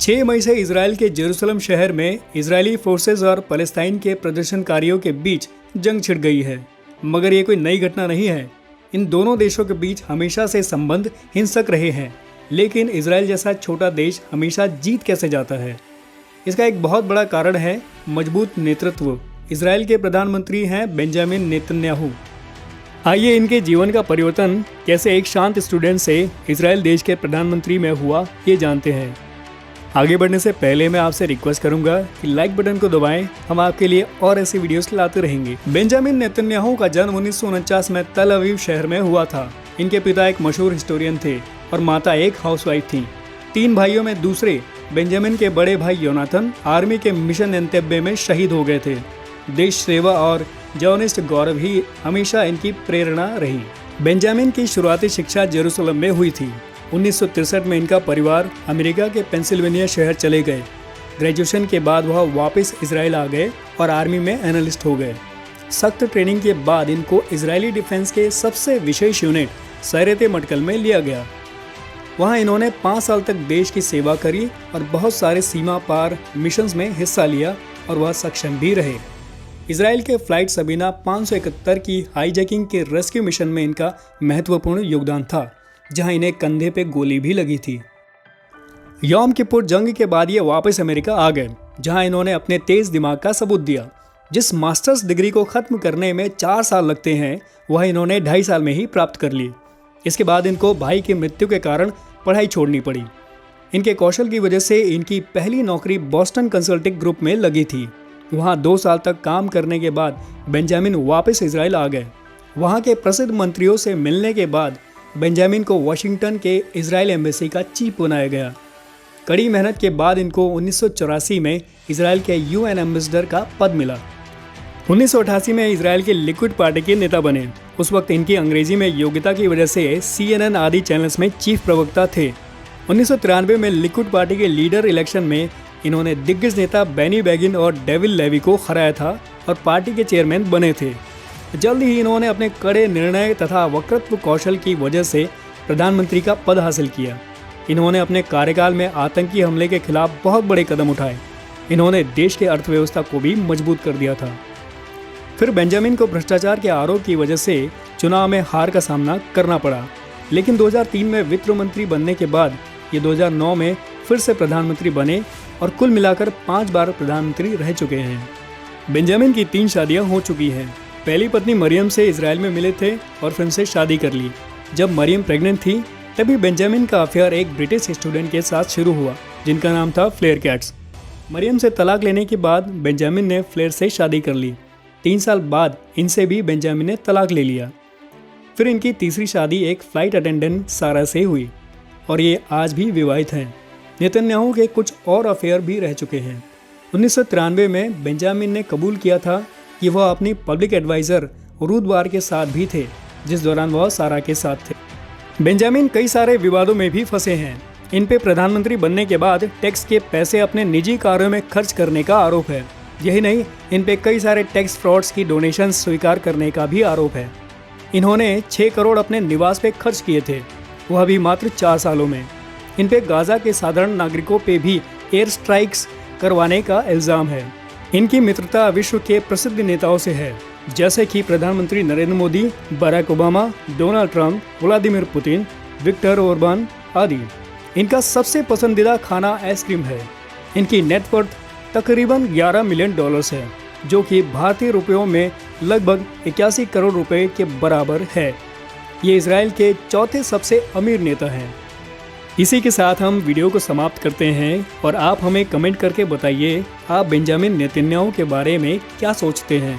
6 मई से इजराइल के जेरूसलम शहर में इजरायली फोर्सेस और फलस्तीन के प्रदर्शनकारियों के बीच जंग छिड़ गई है। मगर ये कोई नई घटना नहीं है। इन दोनों देशों के बीच हमेशा से संबंध हिंसक रहे हैं, लेकिन इजराइल जैसा छोटा देश हमेशा जीत कैसे जाता है? इसका एक बहुत बड़ा कारण है मजबूत नेतृत्व। इजराइल के प्रधानमंत्री हैं बेंजामिन नेतन्याहू। आइए इनके जीवन का परिवर्तन कैसे एक शांत स्टूडेंट से इजराइल देश के प्रधानमंत्री में हुआ, ये जानते हैं। आगे बढ़ने से पहले मैं आपसे रिक्वेस्ट करूंगा कि लाइक बटन को दबाएं। हम आपके लिए और ऐसी वीडियोस लाते रहेंगे। बेंजामिन नेतन्याहू का जन्म 1949 में तल अवीव शहर में हुआ था। इनके पिता एक मशहूर हिस्टोरियन थे और माता एक हाउसवाइफ थी। 3 भाइयों में दूसरे बेंजामिन के बड़े भाई योनाथन आर्मी के मिशन एंतेब्बे में शहीद हो गए थे। देश सेवा और जर्नलिस्ट गौरव ही हमेशा इनकी प्रेरणा रही। बेंजामिन की शुरुआती शिक्षा जेरूसलम में हुई थी। 1963 में इनका परिवार अमेरिका के पेंसिल्वेनिया शहर चले गए। ग्रेजुएशन के बाद वह वापस इजराइल आ गए और आर्मी में एनालिस्ट हो गए। सख्त ट्रेनिंग के बाद इनको इजरायली डिफेंस के सबसे विशेष यूनिट सैरेते मटकल में लिया गया। वहां इन्होंने 5 साल तक देश की सेवा करी और बहुत सारे सीमा पार मिशंस में हिस्सा लिया और वह सक्षम भी रहे। इजराइल के फ्लाइट सबीना 571 की हाईजैकिंग के रेस्क्यू मिशन में इनका महत्वपूर्ण योगदान था, जहां इन्हें कंधे पे गोली भी लगी थी। यौम किपुर जंग के बाद ये वापस अमेरिका आ गए, जहां इन्होंने अपने तेज दिमाग का सबूत दिया। जिस मास्टर्स डिग्री को खत्म करने में 4 साल लगते हैं, वह इन्होंने 2.5 साल में ही प्राप्त कर ली। इसके बाद इनको भाई की मृत्यु के कारण पढ़ाई छोड़नी पड़ी। इनके कौशल की वजह से इनकी पहली नौकरी बॉस्टन कंसल्टिंग ग्रुप में लगी थी। वहाँ 2 साल तक काम करने के बाद बेंजामिन वापस इजराइल आ गए। वहाँ के प्रसिद्ध मंत्रियों से मिलने के बाद बेंजामिन को वाशिंगटन के इजराइल एम्बेसी का चीफ बनाया गया। कड़ी मेहनत के बाद इनको 1984 में इजराइल के UN एम्बेसडर का पद मिला। 1988 में इजराइल के लिक्विड पार्टी के नेता बने। उस वक्त इनकी अंग्रेजी में योग्यता की वजह से CNN आदि चैनल्स में चीफ प्रवक्ता थे। 1993 में लिक्विड पार्टी के लीडर इलेक्शन में इन्होंने दिग्गज नेता बेनी बेगिन और डेविल लेवी को हराया था और पार्टी के चेयरमैन बने थे। जल्द ही इन्होंने अपने कड़े निर्णय तथा वक्तृत्व कौशल की वजह से प्रधानमंत्री का पद हासिल किया। इन्होंने अपने कार्यकाल में आतंकी हमले के खिलाफ बहुत बड़े कदम उठाए। इन्होंने देश के अर्थव्यवस्था को भी मजबूत कर दिया था। फिर बेंजामिन को भ्रष्टाचार के आरोप की वजह से चुनाव में हार का सामना करना पड़ा, लेकिन 2003 में वित्त मंत्री बनने के बाद ये 2009 में फिर से प्रधानमंत्री बने और कुल मिलाकर 5 बार प्रधानमंत्री रह चुके हैं। बेंजामिन की 3 शादियां हो चुकी हैं। पहली पत्नी मरियम से इजराइल में मिले थे और फिर से शादी कर ली। जब मरियम प्रेग्नेंट थी तभी बेंजामिन का अफेयर एक ब्रिटिश स्टूडेंट के साथ शुरू हुआ, जिनका नाम था फ्लेयर कैट्स। मरियम से तलाक लेने के बाद बेंजामिन ने फ्लेयर से शादी कर ली। 3 साल बाद इनसे भी बेंजामिन ने तलाक ले लिया। फिर इनकी तीसरी शादी एक फ्लाइट अटेंडेंट सारा से हुई और ये आज भी विवाहित हैं। नेतन्याहू के कुछ और अफेयर भी रह चुके हैं। 1993 में बेंजामिन ने कबूल किया था कि वह अपनी पब्लिक एडवाइज़र रूथ बार के साथ भी थे, जिस दौरान वह सारा के साथ थे। बेंजामिन कई सारे विवादों में भी फंसे हैं। इन पे प्रधानमंत्री बनने के बाद टैक्स के पैसे अपने निजी कार्यों में खर्च करने का आरोप है। यही नहीं, इन पे कई सारे टैक्स फ्रॉड्स की डोनेशन स्वीकार करने का भी आरोप है। इन्होंने 6 करोड़ अपने निवास पे खर्च किए थे, वह भी मात्र 4 सालों में। इन पे गाजा के साधारण नागरिकों पे भी एयर स्ट्राइक्स करवाने का इल्ज़ाम है। इनकी मित्रता विश्व के प्रसिद्ध नेताओं से है, जैसे कि प्रधानमंत्री Narendra Modi, Barack Obama, Donald Trump, Vladimir Putin, Viktor Orban आदि। इनका सबसे पसंदीदा खाना आइसक्रीम है। इनकी नेटवर्थ तकरीबन $11 मिलियन है, जो कि भारतीय रुपयों में लगभग 81 करोड़ रुपए के बराबर है। ये इजराइल के चौथे सबसे अमीर नेता हैं। इसी के साथ हम वीडियो को समाप्त करते हैं और आप हमें कमेंट करके बताइए आप बेंजामिन नेतन्याहू के बारे में क्या सोचते हैं।